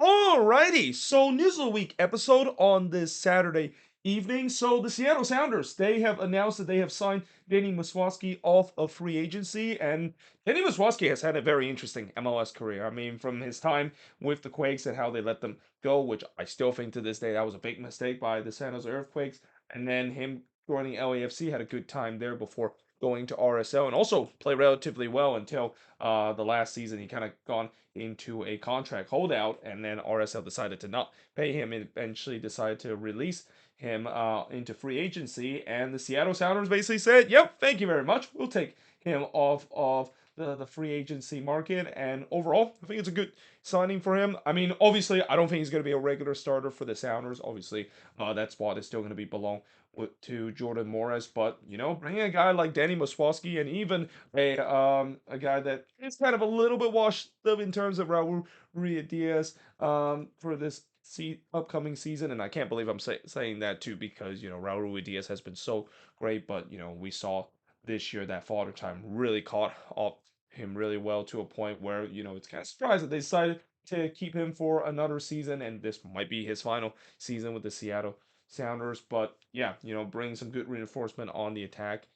Alrighty, so news of the week episode on this Saturday evening. So the Seattle Sounders, they have announced that they have signed Danny Muswowski off of free agency, and Danny Muswowski has had a very interesting MLS career. I mean, from his time with the Quakes and how they let them go, which I still think to this day that was a big mistake by the San Jose Earthquakes, and then him joining LAFC had a good time there before going to RSL and also play relatively well until the last season. He kind of gone into a contract holdout, and then RSL decided to not pay him and eventually decided to release him into free agency. And the Seattle Sounders basically said, "Yep, thank you very much. We'll take him off of the free agency market." And overall, I think it's a good signing for him. I mean, obviously, I don't think he's going to be a regular starter for the Sounders. Obviously, that spot is still going to be belong to Jordan Morris, but bringing a guy like Danny Muswowski and even a guy that is kind of a little bit washed up in terms of Raul Diaz for this upcoming season, and I can't believe I'm saying that too because Raul Diaz has been so great, but we saw this year that father time really caught up him really well to a point where it's kind of surprised that they decided to keep him for another season, and this might be his final season with the Seattle Sounders. But yeah, bring some good reinforcement on the attack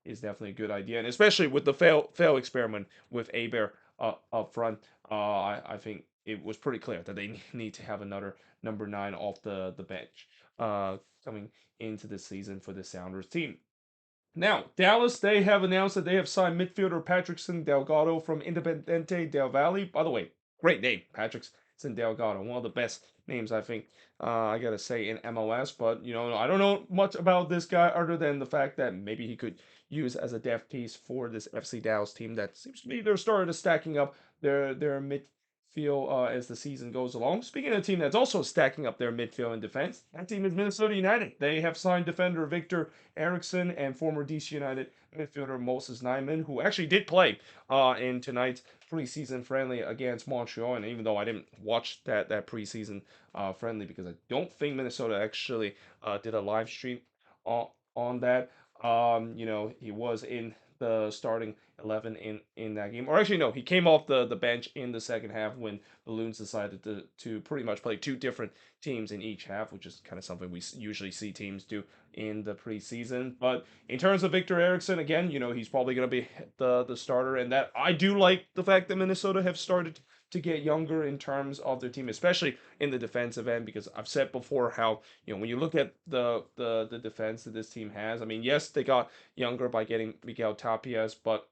is definitely a good idea, and especially with the fail experiment with Aber up front, I think it was pretty clear that they need to have another number 9 off the bench coming into the season for the Sounders team. Now, Dallas, they have announced that they have signed midfielder Patrickson Delgado from Independiente del Valle. By the way, great name, Patrickson Delgado. One of the best names, I think, I got to say, in MLS. But, I don't know much about this guy other than the fact that maybe he could use as a depth piece for this FC Dallas team that seems to be they're starting to stacking up their midfield as the season goes along. Speaking of a team that's also stacking up their midfield and defense, that team is Minnesota United. They have signed defender Victor Erickson and former DC United midfielder Moses Nyman, who actually did play in tonight's preseason friendly against Montreal. And even though I didn't watch that preseason friendly because I don't think Minnesota actually did a live stream on that, he was in the starting 11 in that game. Or actually, no, he came off the bench in the second half when the Loons decided to pretty much play two different teams in each half, which is kind of something we usually see teams do in the preseason. But in terms of Victor Erickson, again, he's probably going to be the starter, and that I do like the fact that Minnesota have started to get younger in terms of their team, especially in the defensive end, because I've said before how when you look at the defense that this team has, I mean, yes, they got younger by getting Miguel Tapias, but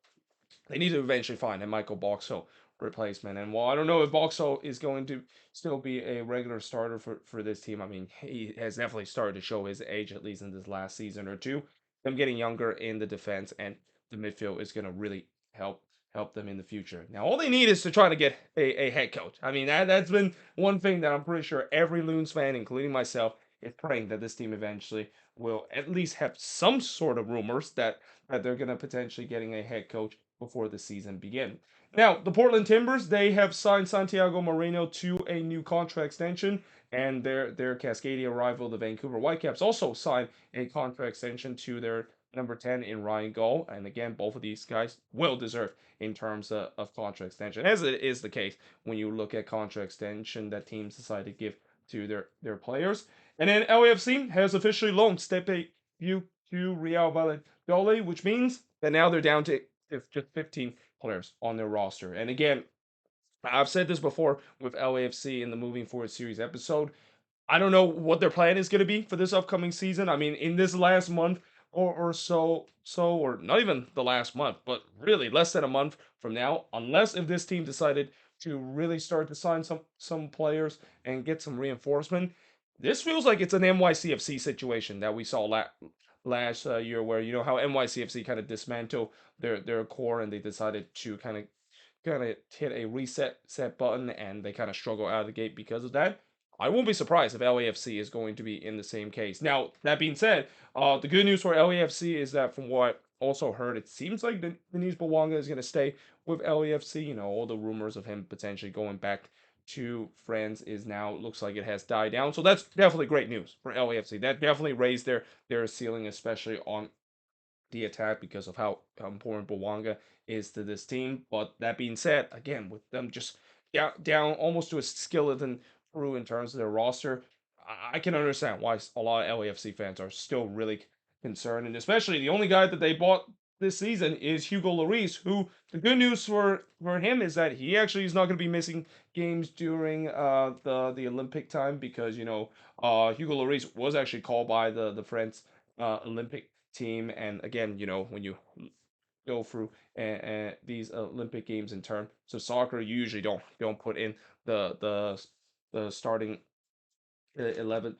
they need to eventually find a Michael Boxall replacement. And while I don't know if Boxall is going to still be a regular starter for this team, I mean, he has definitely started to show his age, at least in this last season or two. Them getting younger in the defense and the midfield is going to really help them in the future. Now, all they need is to try to get a head coach. I mean, that's been one thing that I'm pretty sure every Loons fan, including myself, is praying that this team eventually will at least have some sort of rumors that they're going to potentially getting a head coach before the season begins. Now, the Portland Timbers, they have signed Santiago Moreno to a new contract extension, and their Cascadia rival, the Vancouver Whitecaps, also signed a contract extension to their number 10 in Ryan Gull. And again, both of these guys well deserved in terms of contract extension, as it is the case when you look at contract extension that teams decide to give to their players. And then LAFC has officially loaned Stepe View to Real Valladolid, which means that now they're down to just 15 players on their roster. And again, I've said this before with LAFC in the Moving Forward series episode. I don't know what their plan is going to be for this upcoming season. I mean, in this last month or so, or not even the last month, but really less than a month from now, unless if this team decided to really start to sign some players and get some reinforcement, this feels like it's an NYCFC situation that we saw last year, where how NYCFC kind of dismantled their core and they decided to kind of hit a reset set button and they kind of struggle out of the gate because of that. I won't be surprised if LAFC is going to be in the same case. Now, that being said, the good news for LAFC is that from what I also heard, it seems like Denise Bawanga is going to stay with LAFC. All the rumors of him potentially going back to France is now looks like it has died down. So that's definitely great news for LAFC. That definitely raised their ceiling, especially on the attack because of how important Bawanga is to this team. But that being said, again, with them just down almost to a skeleton crew in terms of their roster. I can understand why a lot of LAFC fans are still really concerned, and especially the only guy that they bought this season is Hugo Lloris. Who the good news for him is that he actually is not going to be missing games during the Olympic time because Hugo Lloris was actually called by the French Olympic team, and again when you go through these Olympic games in terms of soccer, you usually don't put in the starting 11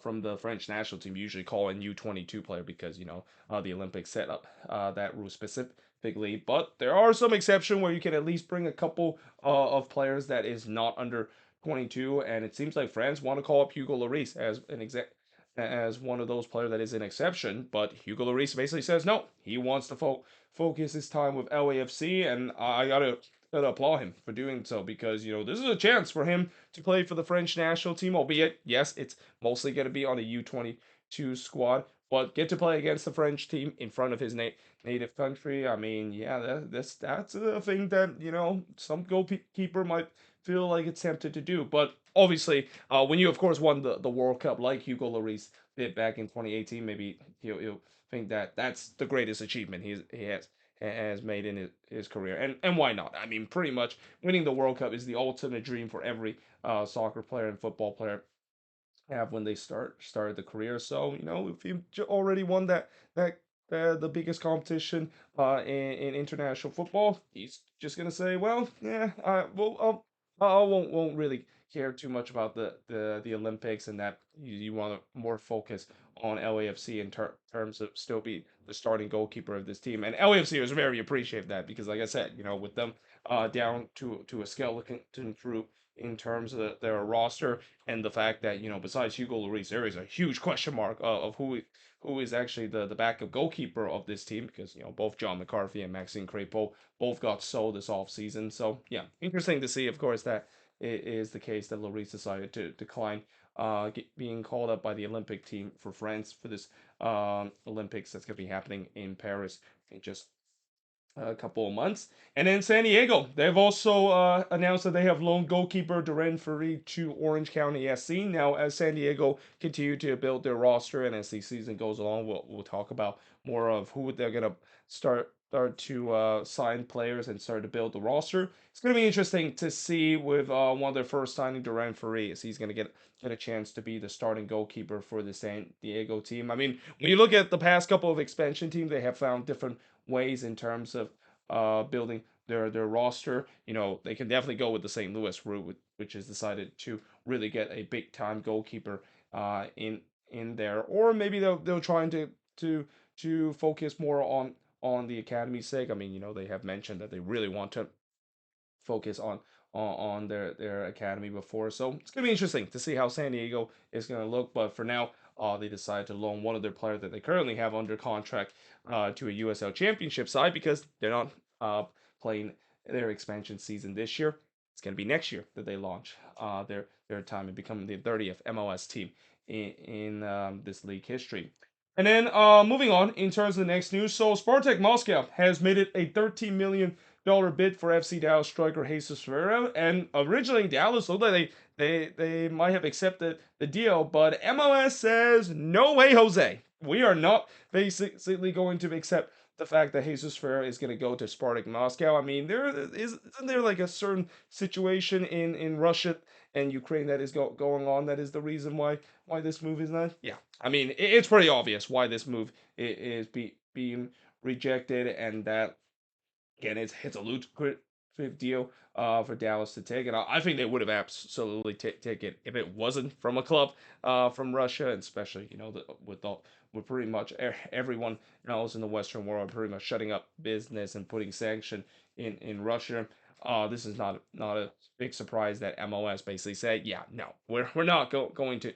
from the French national team. Usually call in U22 player because the Olympics set up that rule specifically. But there are some exceptions where you can at least bring a couple of players that is not under 22, and it seems like France want to call up Hugo Lloris as one of those players that is an exception. But Hugo Lloris basically says no, he wants to focus his time with LAFC, and I gotta applaud him for doing so because this is a chance for him to play for the French national team, albeit yes, it's mostly going to be on the U22 squad, but get to play against the French team in front of his native country. I mean, yeah, that's a thing that some goalkeeper might feel like it's tempted to do, but obviously, when you of course won the World Cup like Hugo Lloris did back in 2018, maybe he'll think that that's the greatest achievement he has made in his career. And why not? I mean, pretty much winning the World Cup is the ultimate dream for every soccer player and football player have when they started the career. So if you already won that the biggest competition in international football, he's just gonna say, well, yeah, I won't really care too much about the Olympics, and that you want to more focus on LAFC in terms of still be the starting goalkeeper of this team. And LAFC is very appreciative of that because, like I said, with them down to a skeleton crew in terms of their roster, and the fact that besides Hugo Lloris, there is a huge question mark of who is actually the backup goalkeeper of this team because both John McCarthy and Maxime Crepeau both got sold this off season. So yeah, interesting to see, of course, that it is the case that Lloris decided to decline being called up by the Olympic team for France for this Olympics that's going to be happening in Paris in just a couple of months. And then San Diego, they've also announced that they have loaned goalkeeper Duran Ferry to Orange County SC. Now, as San Diego continue to build their roster, and as the season goes along, we'll talk about more of who they're gonna start to sign players and start to build the roster. It's gonna be interesting to see with one of their first signing, Duran Ferry, is he's gonna get a chance to be the starting goalkeeper for the San Diego team. I mean, when you look at the past couple of expansion teams, they have found different ways in terms of building their roster. They can definitely go with the St. Louis route, which has decided to really get a big time goalkeeper in there, or maybe they'll trying to focus more on the academy's sake. I mean, they have mentioned that they really want to focus on their academy before. So it's gonna be interesting to see how San Diego is gonna look. But for now, they decided to loan one of their players that they currently have under contract to a USL Championship side because they're not playing their expansion season this year. It's gonna be next year that they launch their time and become the 30th MLS team in this league history. And then moving on in terms of the next news, so Spartak Moscow has made it a $13 million bid for FC Dallas striker Jesus Ferriera, and originally Dallas looked like they might have accepted the deal, but MLS says no way, Jose. We are not basically going to accept the fact that Jesus Ferreira is going to go to Spartak Moscow. I mean, isn't there like a certain situation in Russia and Ukraine that is going on that is the reason why this move is not? Yeah, I mean, it's pretty obvious why this move is being rejected, and that again, it's a lucrative deal for Dallas to take it. I think they would have absolutely take it if it wasn't from a club from Russia, and especially with pretty much everyone else in the Western world pretty much shutting up business and putting sanction in Russia. This is not a big surprise that MLS basically said, yeah, no, we're not going to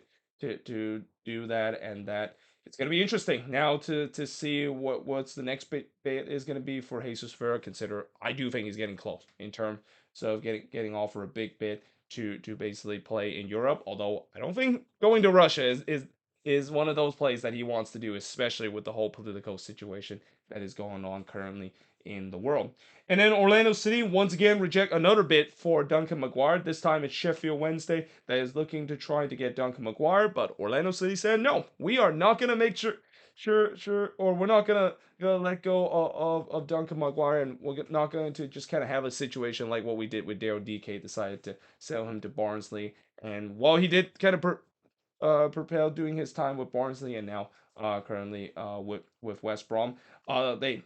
do that, and that it's going to be interesting now to see what's the next bit is going to be for Jesus Ferreira. Consider I do think he's getting close in terms of getting offered a big bid to basically play in Europe. Although I don't think going to Russia is one of those plays that he wants to do, especially with the whole political situation that is going on currently in the world. And then Orlando City once again reject another bid for Duncan McGuire. This time it's Sheffield Wednesday that is looking to try to get Duncan McGuire, but Orlando City said no, we are not gonna make sure, or we're not gonna let go of Duncan McGuire, and we're not going to just kind of have a situation like what we did with Daryl DK, decided to sell him to Barnsley. And while he did kind of propel doing his time with Barnsley and now currently with West Brom, they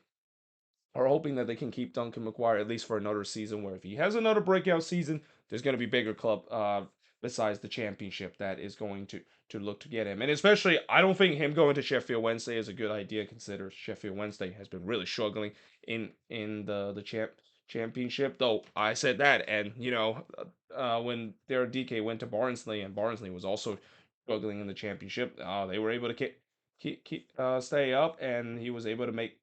are hoping that they can keep Duncan McGuire at least for another season. Where if he has another breakout season, there's going to be bigger club besides the championship that is going to look to get him. And especially, I don't think him going to Sheffield Wednesday is a good idea. Consider Sheffield Wednesday has been really struggling in the championship. Though I said that, and when their DK went to Barnsley, and Barnsley was also struggling in the championship, they were able to stay up, and he was able to make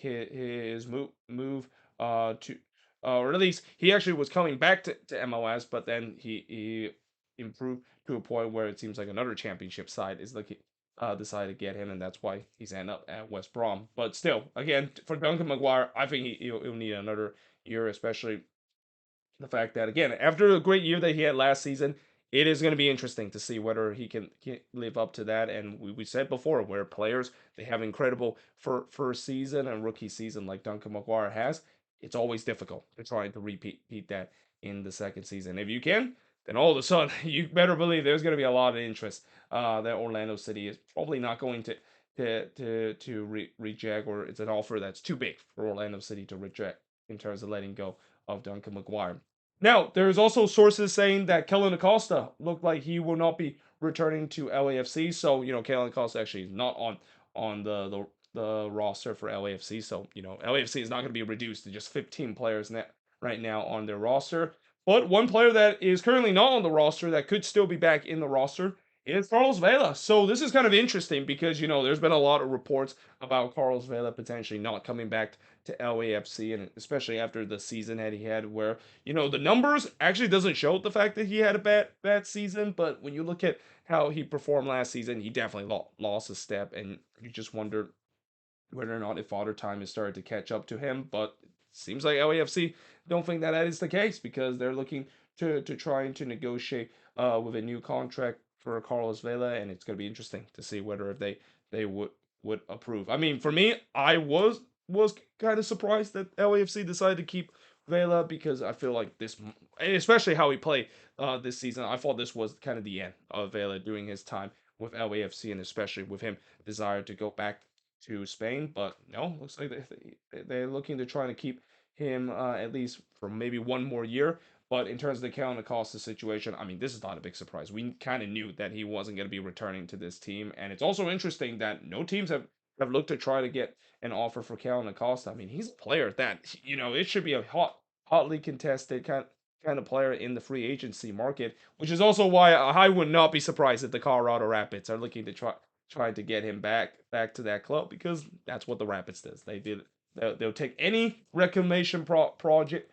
his move to or at least he actually was coming back to MLS, but then he improved to a point where it seems like another championship side is looking decided to get him, and that's why he's ended up at West Brom. But still, again, for Duncan McGuire, I think he'll need another year, especially the fact that again, after the great year that he had last season, it is going to be interesting to see whether he can live up to that. And we said before, where players they have incredible first season and rookie season like Duncan McGuire has, it's always difficult to try to repeat that in the second season. If you can, then all of a sudden you better believe there's going to be a lot of interest that Orlando City is probably not going to reject, or it's an offer that's too big for Orlando City to reject in terms of letting go of Duncan McGuire. Now, there's also sources saying that Kellen Acosta looked like he will not be returning to LAFC. So, Kellen Acosta actually is not on the roster for LAFC. So, LAFC is not going to be reduced to just 15 players right now on their roster. But one player that is currently not on the roster that could still be back in the roster is Carlos Vela. So this is kind of interesting because, there's been a lot of reports about Carlos Vela potentially not coming back to LAFC, and especially after the season that he had where the numbers actually doesn't show the fact that he had a bad season, but when you look at how he performed last season, he definitely lost a step, and you just wonder whether or not if Father Time has started to catch up to him. But it seems like LAFC don't think that is the case because they're looking to trying to negotiate with a new contract for Carlos Vela, and it's going to be interesting to see whether if they would approve. I mean, for me, I was kind of surprised that LAFC decided to keep Vela because I feel like this, especially how he played this season, I thought this was kind of the end of Vela during his time with LAFC, and especially with him desire to go back to Spain. But no, looks like they're looking to try to keep him at least for maybe one more year. But in terms of the Kellen Acosta situation, I mean, this is not a big surprise. We kind of knew that he wasn't going to be returning to this team, and it's also interesting that no teams have looked to try to get an offer for Kellen Acosta. I mean, he's a player that it should be a hotly contested kind of player in the free agency market, which is also why I would not be surprised if the Colorado Rapids are looking to try to get him back to that club, because that's what the Rapids does. They'll take any reclamation project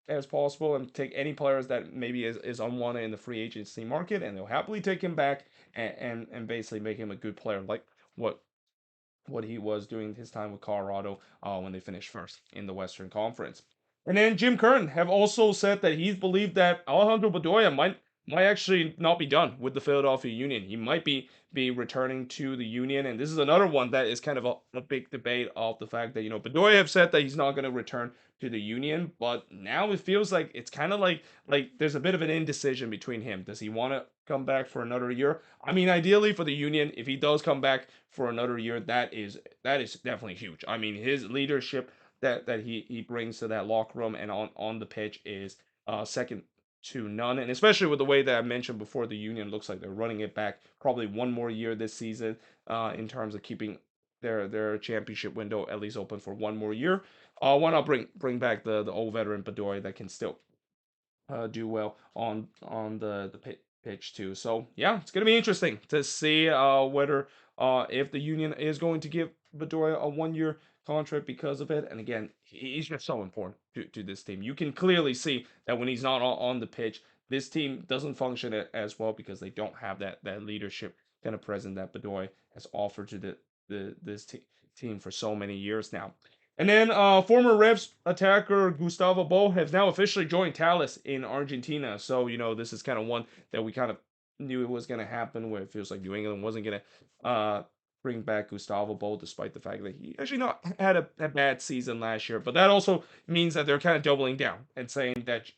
as possible and take any players that maybe is unwanted in the free agency market, and they'll happily take him back and basically make him a good player like what he was doing his time with Colorado when they finished first in the Western Conference. And then Jim Curtin have also said that he believed that Alejandro Bedoya might actually not be done with the Philadelphia Union. He might be returning to the Union, and this is another one that is kind of a big debate of the fact that Bedoya have said that he's not going to return to the Union, but now it feels like it's kind of like there's a bit of an indecision between him. Does he want to come back for another year? I mean, ideally for the Union, if he does come back for another year, that is definitely huge. I mean, his leadership that he brings to that locker room and on the pitch is second to none. And especially with the way that I mentioned before, the Union looks like they're running it back probably one more year this season in terms of keeping their championship window at least open for one more year. Why not bring back the old veteran Bedoya that can still do well on the pitch too. So yeah, it's gonna be interesting to see whether if the Union is going to give Bedoya a 1 year contract because of it. And again, he's just so important to this team. You can clearly see that when he's not on the pitch, this team doesn't function as well because they don't have that leadership kind of presence that Bedoya has offered to this team for so many years now. And then former Revs attacker Gustavo Bo has now officially joined Talis in Argentina. So, this is kind of one that we kind of knew it was going to happen, where it feels like New England wasn't going to bring back Gustavo Bo, despite the fact that he actually not had a bad season last year. But that also means that they're kind of doubling down and saying that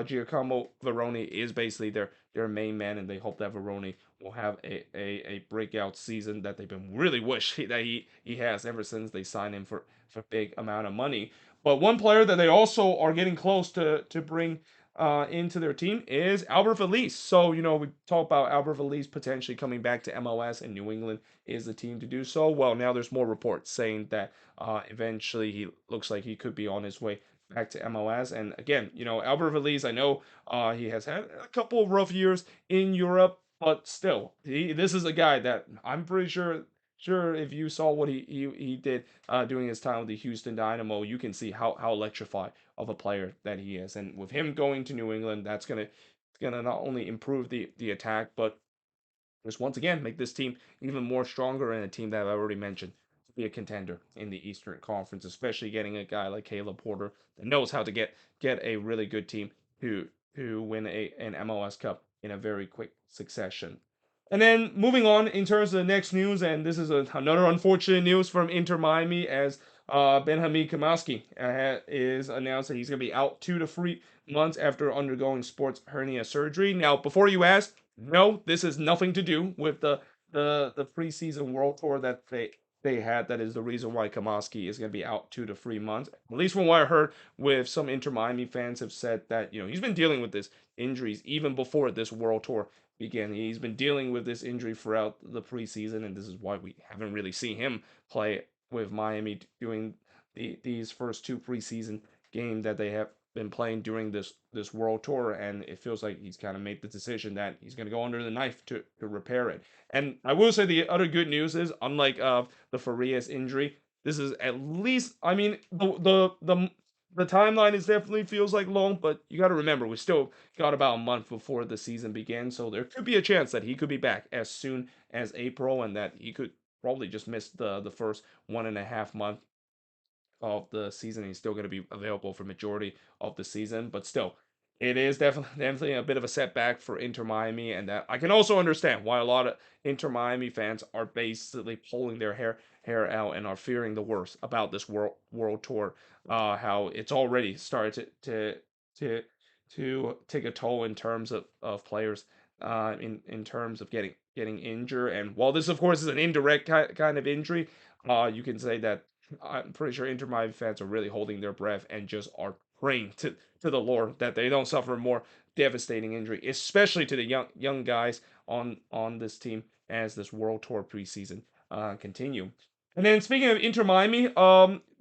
Giacomo Veroni is basically their main man, and they hope that Veroni will have a breakout season that they've been really wish that he has ever since they signed him for big amount of money. But one player that they also are getting close to bring into their team is Albert Feliz. So, we talk about Albert Feliz potentially coming back to MLS, and New England is the team to do so. Well, now there's more reports saying that eventually he looks like he could be on his way back to MLS. And again, Albert Feliz, I know he has had a couple of rough years in Europe, but still, this is a guy that I'm pretty sure if you saw what he did during his time with the Houston Dynamo, you can see how electrified of a player that he is. And with him going to New England, that's gonna not only improve the attack, but just once again make this team even more stronger, and a team that I've already mentioned to be a contender in the Eastern Conference, especially getting a guy like Caleb Porter that knows how to get a really good team who win an MLS Cup in a very quick succession. And then moving on in terms of the next news, and this is another unfortunate news from Inter Miami, as Benjamin Kamaski is announced that he's going to be out 2 to 3 months after undergoing sports hernia surgery. Now, before you ask, no, this has nothing to do with the preseason World Tour that they had. That is the reason why Kamaski is going to be out 2 to 3 months. At least from what I heard, with some Inter Miami fans have said that he's been dealing with this injuries even before this World Tour began. He's been dealing with this injury throughout the preseason, and this is why we haven't really seen him play with Miami doing these first 2 preseason games that they have been playing during this world tour. And it feels like he's kind of made the decision that he's going to go under the knife to repair it. And I will say the other good news is, unlike the Farias injury, this is at least, I mean, the timeline is definitely feels like long, but you got to remember we still got about a month before the season begins, so there could be a chance that he could be back as soon as April, and that he could probably just miss the first 1.5 month of the season. He's still going to be available for majority of the season, but still, it is definitely a bit of a setback for Inter Miami, and that I can also understand why a lot of Inter Miami fans are basically pulling their hair out and are fearing the worst about this world tour. How it's already started to to take a toll in terms of players, in terms of getting injured. And while this of course is an indirect kind of injury, you can say that I'm pretty sure Inter Miami fans are really holding their breath and just are praying to the Lord that they don't suffer a more devastating injury, especially to the young guys on this team as this World Tour preseason continue. And then speaking of Inter Miami,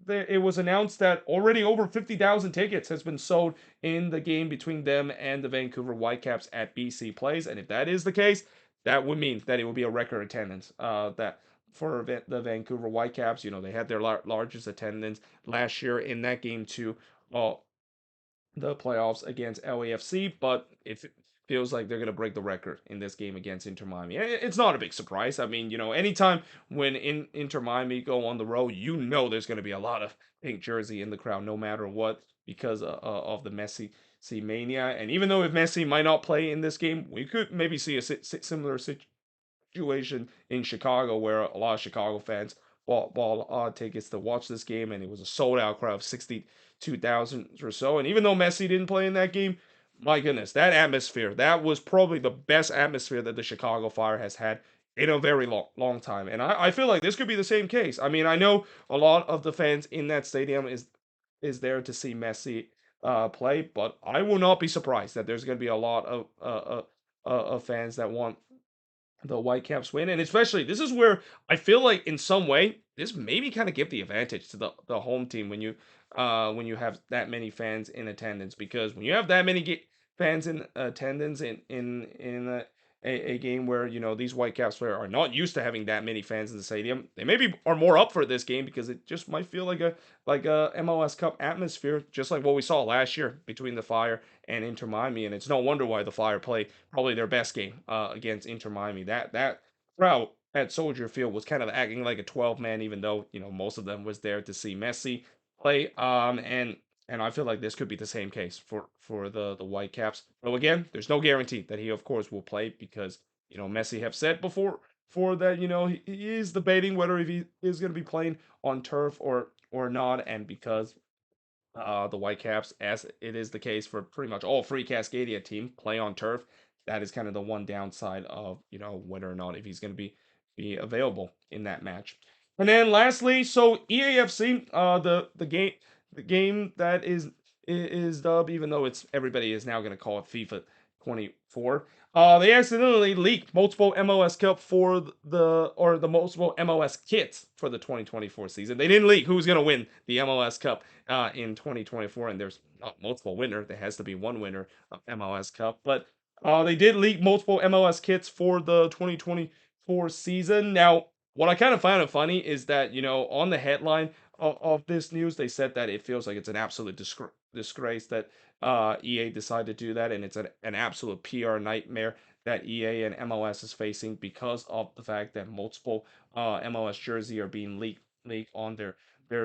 it was announced that already over 50,000 tickets has been sold in the game between them and the Vancouver Whitecaps at BC Place. And if that is the case, that would mean that it would be a record attendance. That for the Vancouver Whitecaps, they had their largest attendance last year in that game too. The playoffs against LAFC, but it feels like they're going to break the record in this game against Inter Miami. It's not a big surprise. I mean, anytime when Inter Miami go on the road, there's going to be a lot of pink jersey in the crowd, no matter what, because of the Messi mania. And even though if Messi might not play in this game, we could maybe see a similar situation in Chicago, where a lot of Chicago fans bought tickets to watch this game, and it was a sold out crowd of 62,000 or so. And even though Messi didn't play in that game, my goodness, that atmosphere, that was probably the best atmosphere that the Chicago Fire has had in a very long time. And I feel like this could be the same case. I mean, I know a lot of the fans in that stadium is there to see Messi play, but I will not be surprised that there's going to be a lot of fans that want the Whitecaps win. And especially, this is where I feel like in some way this maybe kind of give the advantage to the home team when you have that many fans in attendance, because when you have that many fans in attendance in a game where these Whitecaps players are not used to having that many fans in the stadium, they maybe are more up for this game because it just might feel like a MLS Cup atmosphere, just like what we saw last year between the Fire and Inter Miami. And it's no wonder why the Fire played probably their best game against Inter Miami. That crowd at Soldier Field was kind of acting like a 12-man, even though most of them was there to see Messi play. And I feel like this could be the same case for the Whitecaps. But again, there's no guarantee that he, of course, will play because Messi have said before that he is debating whether if he is going to be playing on turf or not, and because the Whitecaps, as it is the case for pretty much all Free Cascadia team, play on turf. That is kind of the one downside of whether or not if he's going to be available in that match. And then lastly, so EAFC, the game that is dubbed, even though it's everybody is now going to call it FIFA 24. They accidentally leaked multiple MLS Cup for the multiple MLS kits for the 2024 season. They didn't leak who's going to win the MLS Cup in 2024, and there's not multiple winner. There has to be one winner of MLS Cup, but they did leak multiple MLS kits for the 2024 season. Now, what I kind of find it funny is that on the headline of this news, they said that it feels like it's an absolute disgrace that EA decided to do that, and it's an absolute PR nightmare that EA and MLS is facing because of the fact that multiple MLS jersey are being leaked on their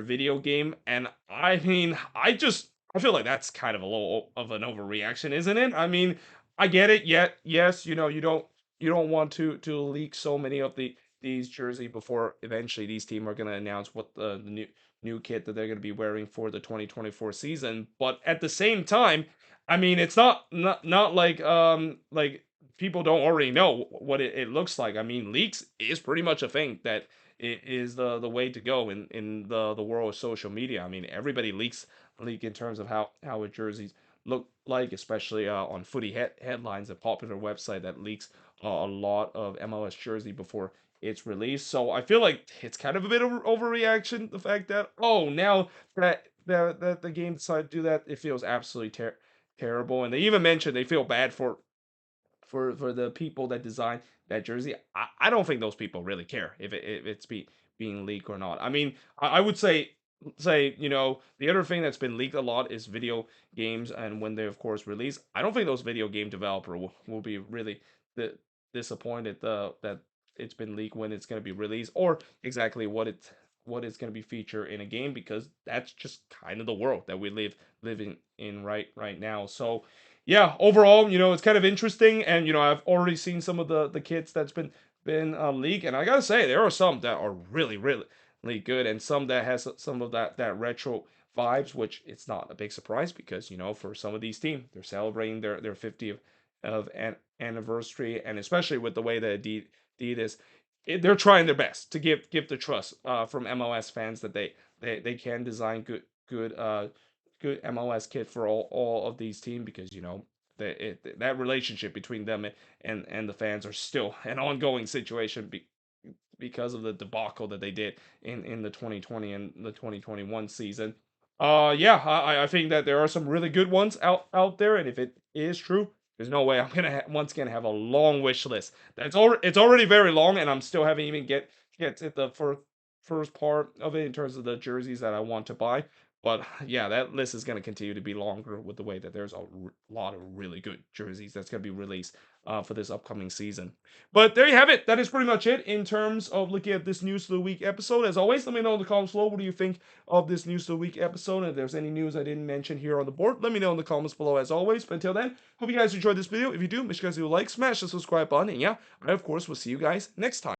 video game. And I mean, I feel like that's kind of a little of an overreaction, isn't it? I mean, I get it. Yet, yes, you don't want to leak so many of these jersey before eventually these teams are going to announce what the new kit that they're going to be wearing for the 2024 season. But at the same time, I mean, it's not like people don't already know what it looks like. I mean, leaks is pretty much a thing that it is the way to go in the world of social media. I mean, everybody leak in terms of how a jerseys look like, especially on footy headlines, a popular website that leaks a lot of MLS jersey before its release. So I feel like it's kind of a bit of overreaction. The fact that now that the game decided to do that, it feels absolutely terrible. And they even mentioned they feel bad for the people that designed that jersey. I don't think those people really care if it's being leaked or not. I mean, I would say the other thing that's been leaked a lot is video games, and when they of course release, I don't think those video game developer will be really the disappointed that it's been leaked when it's going to be released, or exactly what it's going to be featured in a game, because that's just kind of the world that we living in right now. So yeah, overall, it's kind of interesting, and I've already seen some of the kits that's been leaked, and I gotta say there are some that are really good, and some that has some of that retro vibes, which it's not a big surprise because for some of these teams they're celebrating their 50th of anniversary, and especially with the way that Adidas, they're trying their best to give the trust from MLS fans that they can design good MLS kit for all of these teams, because that relationship between them and the fans are still an ongoing situation because of the debacle that they did in the 2020 and the 2021 season. Yeah, I think that there are some really good ones out there, and if it is true, there's no way I'm gonna once again have a long wish list. It's already very long, and I'm still haven't even get to the first part of it in terms of the jerseys that I want to buy. But yeah, that list is going to continue to be longer with the way that there's a lot of really good jerseys that's going to be released for this upcoming season. But there you have it. That is pretty much it in terms of looking at this News of the Week episode. As always, let me know in the comments below what do you think of this News of the Week episode. And if there's any news I didn't mention here on the board, let me know in the comments below as always. But until then, hope you guys enjoyed this video. If you do, make sure you guys do like, smash the subscribe button. And yeah, I of course will see you guys next time.